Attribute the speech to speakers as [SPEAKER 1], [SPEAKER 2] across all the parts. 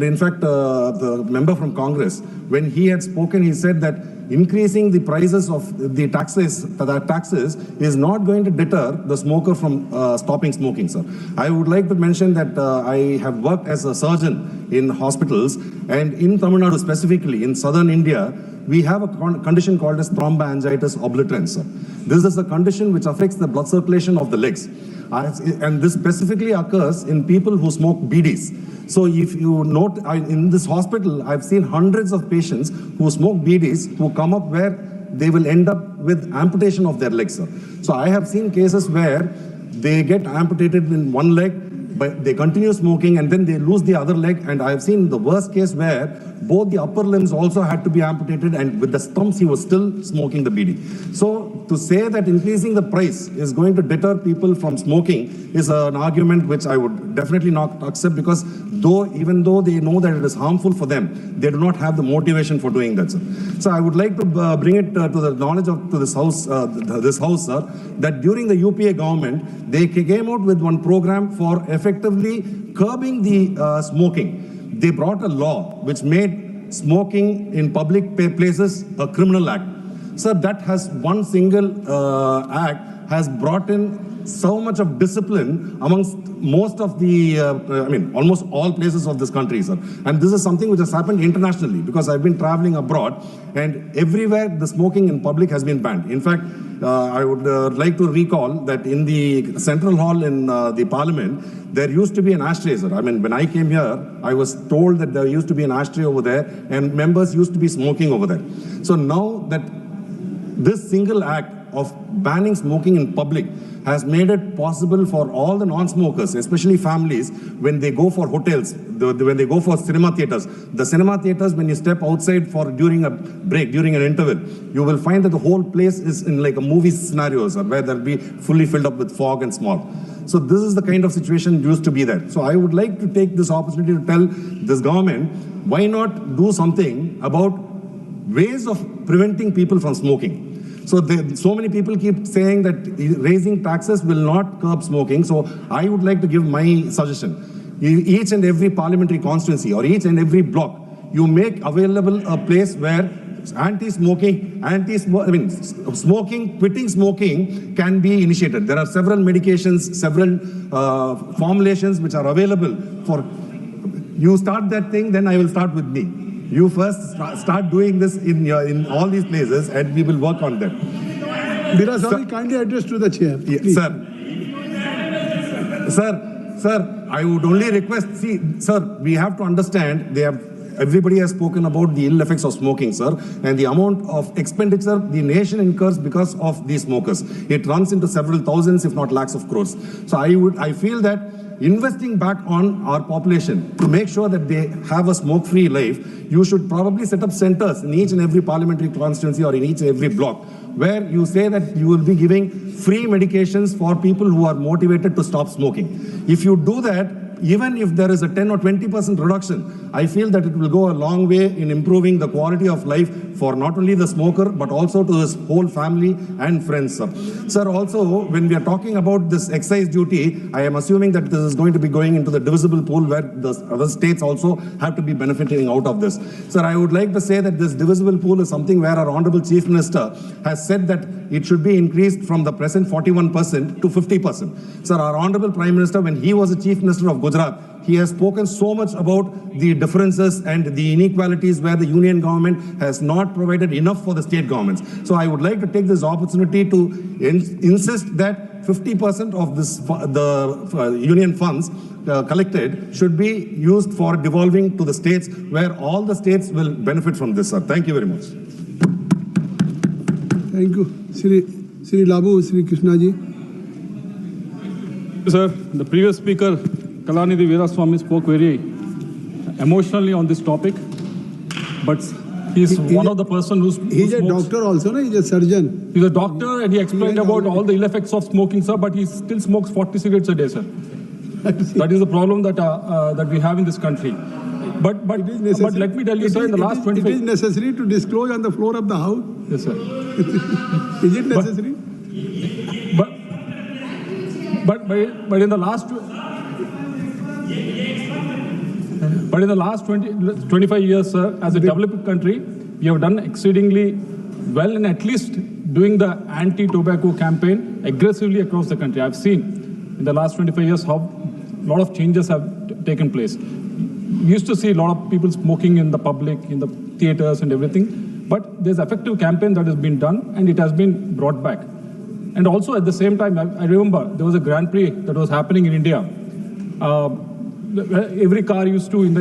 [SPEAKER 1] In fact, the member from Congress, when he had spoken, he said that increasing the prices of the taxes is not going to deter the smoker from stopping smoking, sir. I would like to mention that I have worked as a surgeon in hospitals, and in Tamil Nadu specifically, in southern India, we have a condition called as thromboangiitis obliterans, sir. This is a condition which affects the blood circulation of the legs. And this specifically occurs in people who smoke BDs. So if you note, in this hospital, I've seen hundreds of patients who smoke BDs who come up where they will end up with amputation of their legs, sir. So I have seen cases where they get amputated in one leg, but they continue smoking and then they lose the other leg. And I've seen the worst case where both the upper limbs also had to be amputated, and with the stumps he was still smoking the BD. So to say that increasing the price is going to deter people from smoking is an argument which I would definitely not accept, because even though they know that it is harmful for them, they do not have the motivation for doing that, sir. So I would like to bring it to the knowledge of this house, sir, that during the UPA government, they came out with one program for effectively curbing the smoking. They brought a law which made smoking in public places a criminal act. Sir, that has one single act has brought in so much of discipline amongst most of the, almost all places of this country, sir. And this is something which has happened internationally, because I've been traveling abroad, and everywhere the smoking in public has been banned. In fact, I would like to recall that in the Central Hall in the Parliament, there used to be an ashtray, sir. I mean, when I came here, I was told that there used to be an ashtray over there, and members used to be smoking over there. So now that this single act of banning smoking in public has made it possible for all the non-smokers, especially families, when they go for hotels, when they go for cinema theaters. The cinema theaters, when you step outside during a break, during an interval, you will find that the whole place is in like a movie scenario, sir, where they'll be fully filled up with fog and smog. So this is the kind of situation used to be there. So I would like to take this opportunity to tell this government, why not do something about ways of preventing people from smoking? So many people keep saying that raising taxes will not curb smoking. So I would like to give my suggestion. Each and every parliamentary constituency or each and every block, you make available a place where quitting smoking can be initiated. There are several medications, several formulations which are available for, you start that thing, then I will start with me. You first start doing this in all these places, and we will work on them.
[SPEAKER 2] Biraswamy, kindly address to the chair.
[SPEAKER 1] Yeah, sir, I would only request, sir, we have to understand, everybody has spoken about the ill effects of smoking, sir, and the amount of expenditure the nation incurs because of these smokers. It runs into several thousands, if not lakhs of crores. So I feel that investing back on our population to make sure that they have a smoke-free life, you should probably set up centers in each and every parliamentary constituency or in each and every block, where you say that you will be giving free medications for people who are motivated to stop smoking. If you do that, even if there is a 10 or 20% reduction, I feel that it will go a long way in improving the quality of life for not only the smoker, but also to his whole family and friends, sir. Sir, also, when we are talking about this excise duty, I am assuming that this is going to be going into the divisible pool, where the other states also have to be benefiting out of this. Sir, I would like to say that this divisible pool is something where our Honorable Chief Minister has said that it should be increased from the present 41% to 50%. Sir, our Honorable Prime Minister, when he was the Chief Minister of Gujarat, he has spoken so much about the differences and the inequalities where the union government has not provided enough for the state governments. So I would like to take this opportunity to insist that 50% of the union funds collected should be used for devolving to the states, where all the states will benefit from this, sir. Thank you very much.
[SPEAKER 2] Thank you. Sri Lavu, Sri Krishna ji.
[SPEAKER 3] Sir, the previous speaker, Kalanidhi Veeraswamy, spoke very emotionally on this topic, but he's one of the person who
[SPEAKER 2] He's a doctor also, no? He's a surgeon.
[SPEAKER 3] He's a doctor, and he explained about all the ill effects of smoking, sir, but he still smokes 40 cigarettes a day, sir. That is the problem that we have in this country. But let me tell you, sir, in the last 25...
[SPEAKER 2] It is necessary to disclose on the floor of the House?
[SPEAKER 3] Yes, sir.
[SPEAKER 2] Is it necessary?
[SPEAKER 3] But in the last... But But in the last 25 years, sir, as a developed country, we have done exceedingly well in at least doing the anti-tobacco campaign aggressively across the country. I've seen in the last 25 years how a lot of changes have taken place. We used to see a lot of people smoking in the public, in the theaters and everything, but there's effective campaign that has been done and it has been brought back. And also at the same time, I remember there was a Grand Prix that was happening in India. Every car used to, in the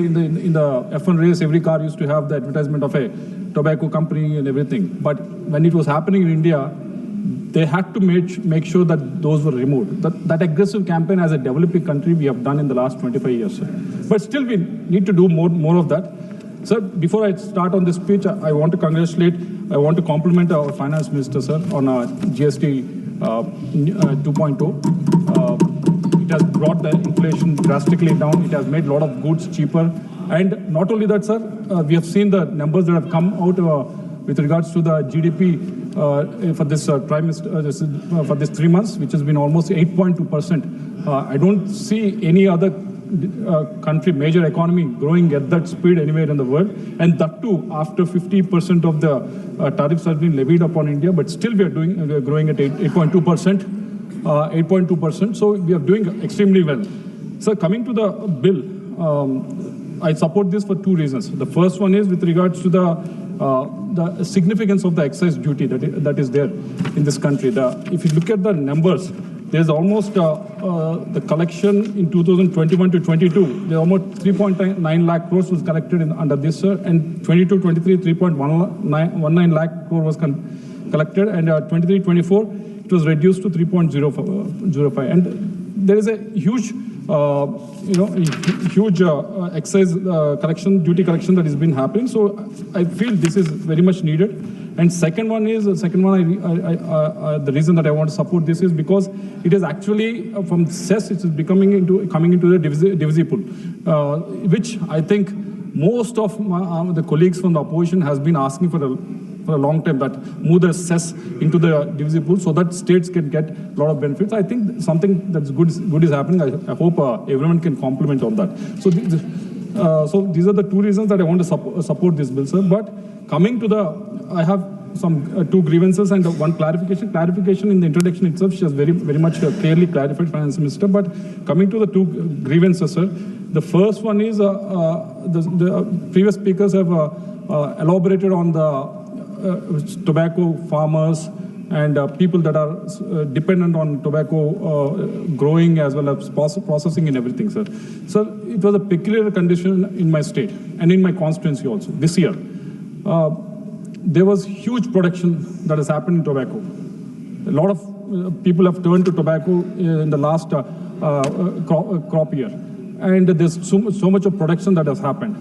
[SPEAKER 3] F1 race, every car used to have the advertisement of a tobacco company and everything. But when it was happening in India, they had to make sure that those were removed. That aggressive campaign as a developing country we have done in the last 25 years. Sir. But still we need to do more of that. Sir, before I start on this speech, I want to compliment our finance minister, sir, on GST 2.0. It has brought the inflation drastically down. It has made a lot of goods cheaper. And not only that, sir, we have seen the numbers that have come out with regards to the GDP for this trimester, for this 3 months, which has been almost 8.2%. I don't see any other country, major economy growing at that speed anywhere in the world. And that too, after 50% of the tariffs have been levied upon India, but still we are growing at 8.2%. 8.2%. So we are doing extremely well. So coming to the bill, I support this for two reasons. The first one is with regards to the significance of the excise duty that is there in this country. If you look at the numbers, there's almost the collection in 2021 to 22, there's almost 3.9 lakh crores was collected under this, and 22-23, 3.19 lakh crore was collected, and 23-24, it was reduced to 3.05. And there is a huge excise duty collection that has been happening. So I feel this is very much needed. And the reason that I want to support this is because it is actually from cess, it is coming into the divisible, which I think most of the colleagues from the opposition has been asking for a long time, that move the cess into the divisible so that states can get a lot of benefits. I think something that's good is happening. I hope everyone can compliment on that. So these are the two reasons that I want to support this bill, sir. But coming to I have some two grievances and one clarification. Clarification in the introduction itself, she has very much clearly clarified, Finance Minister. But coming to the two grievances, sir, the first one is the previous speakers have elaborated on the tobacco farmers and people that are dependent on tobacco growing as well as processing and everything, sir. So it was a peculiar condition in my state and in my constituency also this year. There was huge production that has happened in tobacco. A lot of people have turned to tobacco in the last crop year. And there's so much of production that has happened.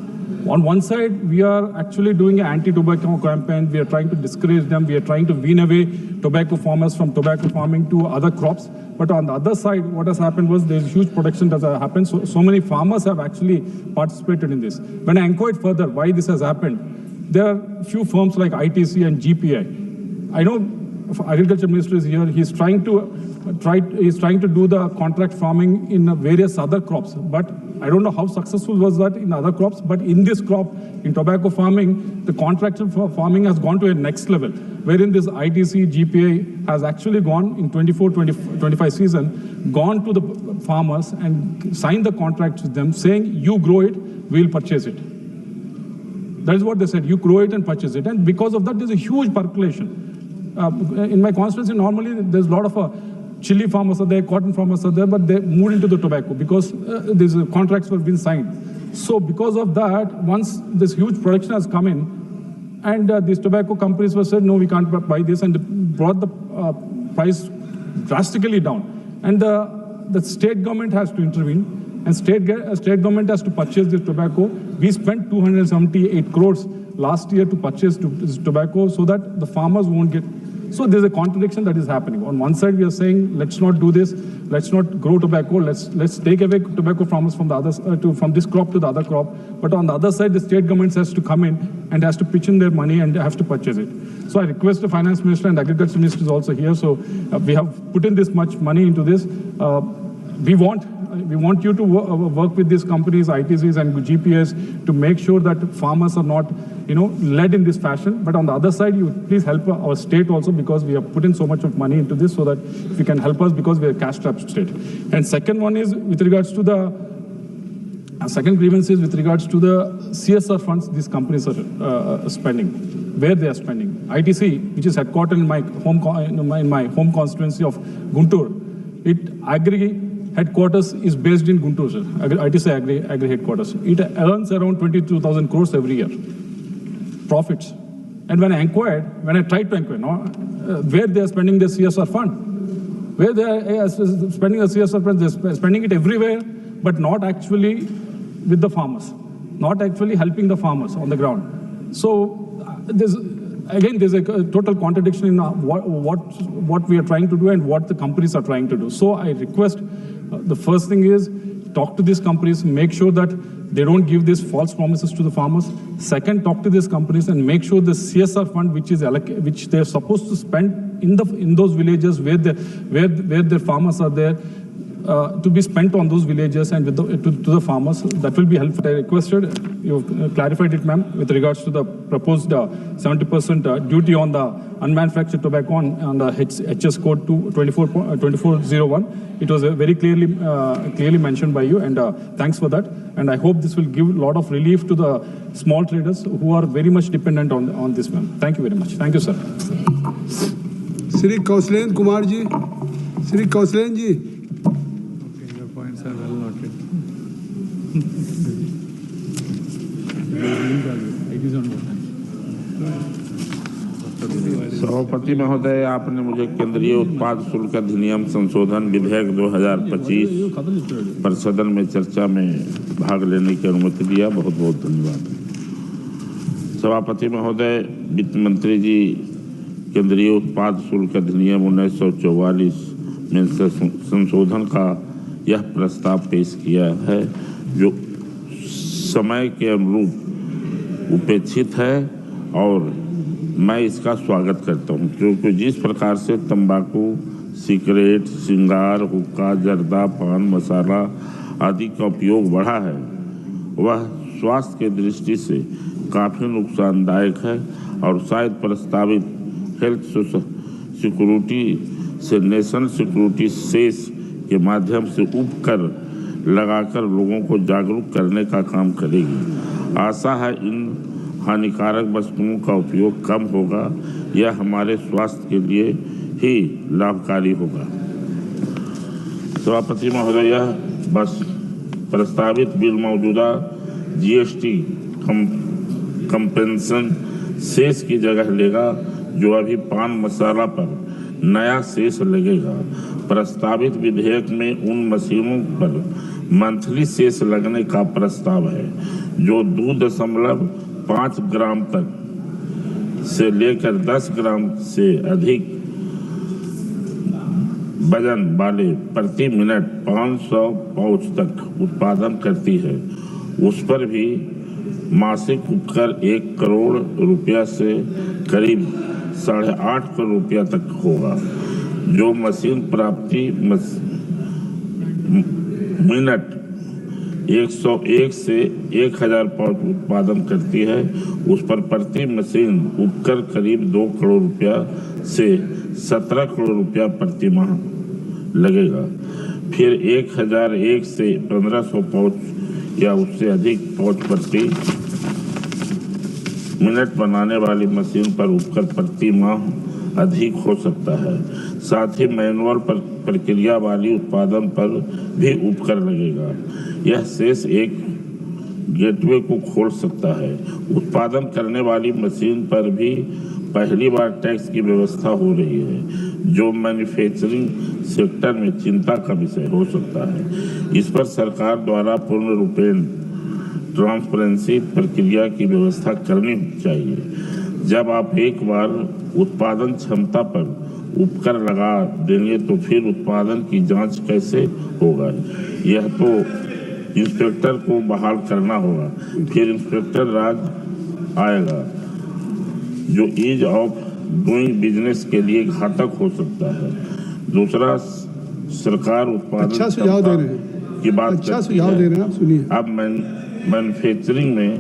[SPEAKER 3] On one side, we are actually doing an anti-tobacco campaign. We are trying to discourage them. We are trying to wean away tobacco farmers from tobacco farming to other crops. But on the other side, what has happened was there's huge production that has happened. So many farmers have actually participated in this. When I inquired further why this has happened, there are few firms like ITC and GPI. I know Agriculture Minister is here. He's trying to do the contract farming in various other crops. But I don't know how successful was that in other crops. But in this crop, in tobacco farming, the contracted farming has gone to a next level, wherein this ITC, GPI has actually gone in 24-25 season, gone to the farmers and signed the contract with them saying, you grow it, we'll purchase it. That is what they said. You grow it and purchase it. And because of that, there's a huge percolation. In my constituency, normally there's a lot of chili farmers are there, cotton farmers are there, but they moved into the tobacco because these contracts were being signed. So because of that, once this huge production has come in, and these tobacco companies were said, no, we can't buy this, and brought the price drastically down. And the state government has to intervene, and state government has to purchase this tobacco. We spent 278 crores last year to purchase this tobacco so that the farmers won't get. So there's a contradiction that is happening. On one side, we are saying, let's not do this, let's not grow tobacco, let's take away tobacco farmers from the others, from this crop to the other crop. But on the other side, the state government has to come in and has to pitch in their money and has to purchase it. So I request the Finance Minister and Agriculture Minister is also here. So we have put in this much money into this. We want we want you to work with these companies, ITCs and GPS, to make sure that farmers are not, led in this fashion. But on the other side, you please help our state also, because we have put in so much of money into this, so that if you can help us, because we are a cash-strapped state. And second one is with regards to the second grievance is with regards to the CSR funds these companies are spending, where they are spending. ITC, which is headquartered in my home constituency of Guntur, agri headquarters is based in Guntur, sir. ITC agri headquarters. It earns around 22,000 crores every year, profits. And when I tried to inquire, where they are spending the CSR fund, where they are spending the CSR fund, they're spending it everywhere, but not actually with the farmers, not actually helping the farmers on the ground. So there's a total contradiction in what we are trying to do and what the companies are trying to do. So I request, the first thing is, talk to these companies, make sure that they don't give these false promises to the farmers. Second, talk to these companies and make sure the CSR fund, which they're supposed to spend in those villages where their farmers are there, to be spent on those villages and to the farmers. That will be helpful. I requested, you've clarified it, ma'am, with regards to the proposed 70% duty on the unmanufactured tobacco on the HS code 2401. It was very clearly mentioned by you, and thanks for that. And I hope this will give a lot of relief to the small traders who are very much dependent on this, ma'am. Thank you very much. Thank you, sir.
[SPEAKER 2] Shri Kauslen Kumar ji, Shri Kauslen ji.
[SPEAKER 4] सभापति महोदय, आपने मुझे केंद्रीय उत्पाद शुल्क अधिनियम संशोधन विधेयक 2025 पर सदन में चर्चा में भाग लेने की अनुमति दिया, बहुत बहुत धन्यवाद। सभापति महोदय, वित्त मंत्री जी केंद्रीय उत्पाद शुल्क अधिनियम 1944 में संशोधन का यह प्रस्ताव पेश किया है, जो समय के अनुरूप उपेक्षित है, और मैं इसका स्वागत करता हूं, क्योंकि जिस प्रकार से तंबाकू, सिगरेट, सिगार, हुक्का, जर्दा, पान मसाला आदि का उपयोग बढ़ा है, वह स्वास्थ्य की दृष्टि से काफ़ी नुकसानदायक है, और शायद प्रस्तावित हेल्थ सिक्योरिटी से नेशनल सिक्योरिटी सेस के माध्यम से उपकर लगाकर लोगों को जागरूक करने का काम करेगी। आशा है इन हानिकारक वस्तुओं का उपयोग कम होगा, यह हमारे स्वास्थ्य के लिए ही लाभकारी होगा। सभापति महोदय, यह बस प्रस्तावित बिल मौजूदा जीएसटी कंपेंसेशन सेस की जगह लेगा, जो अभी पान मसाला पर नया सेस लगेगा। प्रस्तावित विधेयक में उन मशीनों पर मंथली सेस लगने का प्रस्ताव है जो 2.5 ग्राम तक से लेकर 10 ग्राम से अधिक वजन वाले प्रति मिनट 500 पाउच तक उत्पादन करती है। उस पर भी मासिक उपकर 1 करोड़ रुपया से करीब 8.5 करोड़ रुपया तक होगा। जो मशीन प्राप्ति मिनट 101 से 1000 पाउच उत्पादन करती है, उस पर प्रति मशीन उपकर करीब 2 करोड़ रुपया से 17 करोड़ रुपया प्रति माह लगेगा। फिर 1001 से 1500 पाउच या उससे अधिक पाउच प्रति मिनट बनाने वाली मशीन पर उपकर प्रति माह अधिक हो सकता है। साथ ही मैनुअल प्रक्रिया वाली उत्पादन पर भी उपकर लगेगा। यह शेष एक गेटवे को खोल सकता है। उत्पादन करने वाली मशीन पर भी पहली बार टैक्स की व्यवस्था हो रही है, जो मैन्युफैक्चरिंग सेक्टर में चिंता का विषय हो सकता है। इस पर सरकार द्वारा पूर्ण रूपेण ट्रांसपेरेंसी प्रक्रिया की व्यवस्था करनी चाहिए। जब आप एक बार उत्पादन क्षमता पर उपकर लगा देंगे तो फिर उत्पादन की जांच कैसे होगा? यह तो इंस्पेक्टर को बहाल करना होगा, फिर इंस्पेक्टर राज आएगा, जो ईज ऑफ डूइंग बिजनेस के लिए घातक हो सकता है। दूसरा, सरकार उत्पादन
[SPEAKER 2] अच्छा सुझाव दे रहे हैं।
[SPEAKER 4] की बात
[SPEAKER 2] अच्छा
[SPEAKER 4] करती
[SPEAKER 2] सुझाव
[SPEAKER 4] है।
[SPEAKER 2] दे रहे हैं आप, सुनिए।
[SPEAKER 4] अब मैन्युफैक्चरिंग में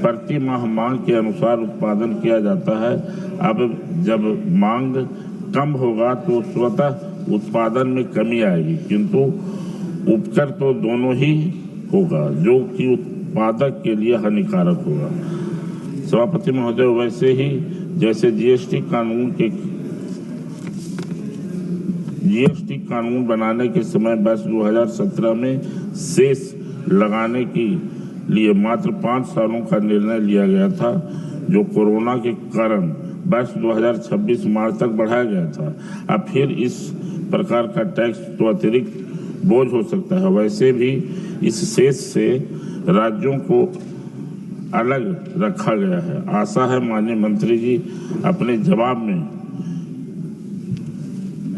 [SPEAKER 4] प्रति माह मांग के अनुसार उत्पादन किया जाता है। अब जब मांग कम होगा तो स्वतः उत्पादन में कमी आएगी, किंतु उपकर तो दोनों ही होगा, जो कि उत्पादक के लिए हानिकारक होगा। सभापति महोदय, वैसे ही जैसे जीएसटी कानून बनाने के समय वर्ष 2017 में सेस लगाने के लिए मात्र 5 सालों का निर्णय लिया गया था, जो कोरोना के कारण वर्ष 2026 मार्च तक बढ़ाया गया था। अब फिर इस प्रकार का टैक्स तो अतिरिक्त बोझ हो सकता है। वैसे भी इस सेस से राज्यों को अलग रखा गया है। आशा है माननीय मंत्री जी अपने जवाब में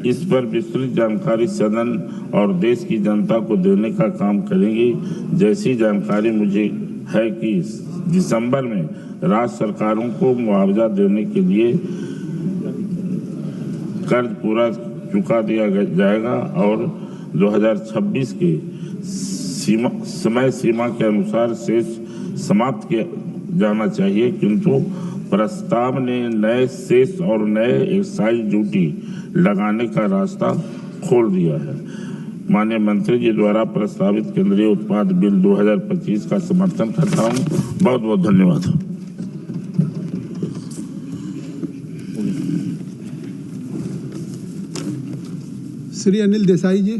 [SPEAKER 4] इस पर विस्तृत जानकारी सदन और देश की जनता को देने का काम करेंगी। जैसी जानकारी मुझे है कि दिसंबर में राज्य सरकारों को मुआवजा देने के लिए कर्ज पूरा चुका दिया जाएगा और 2026 के समय सीमा के अनुसार शेष समाप्त किया जाना चाहिए, किंतु प्रस्ताव ने नए सेस और नए एक्साइज ड्यूटी लगाने का रास्ता खोल दिया है। माननीय मंत्री जी द्वारा प्रस्तावित केंद्रीय उत्पाद बिल 2025 का समर्थन करता हूं। बहुत बहुत धन्यवाद।
[SPEAKER 2] श्री अनिल देसाई जी।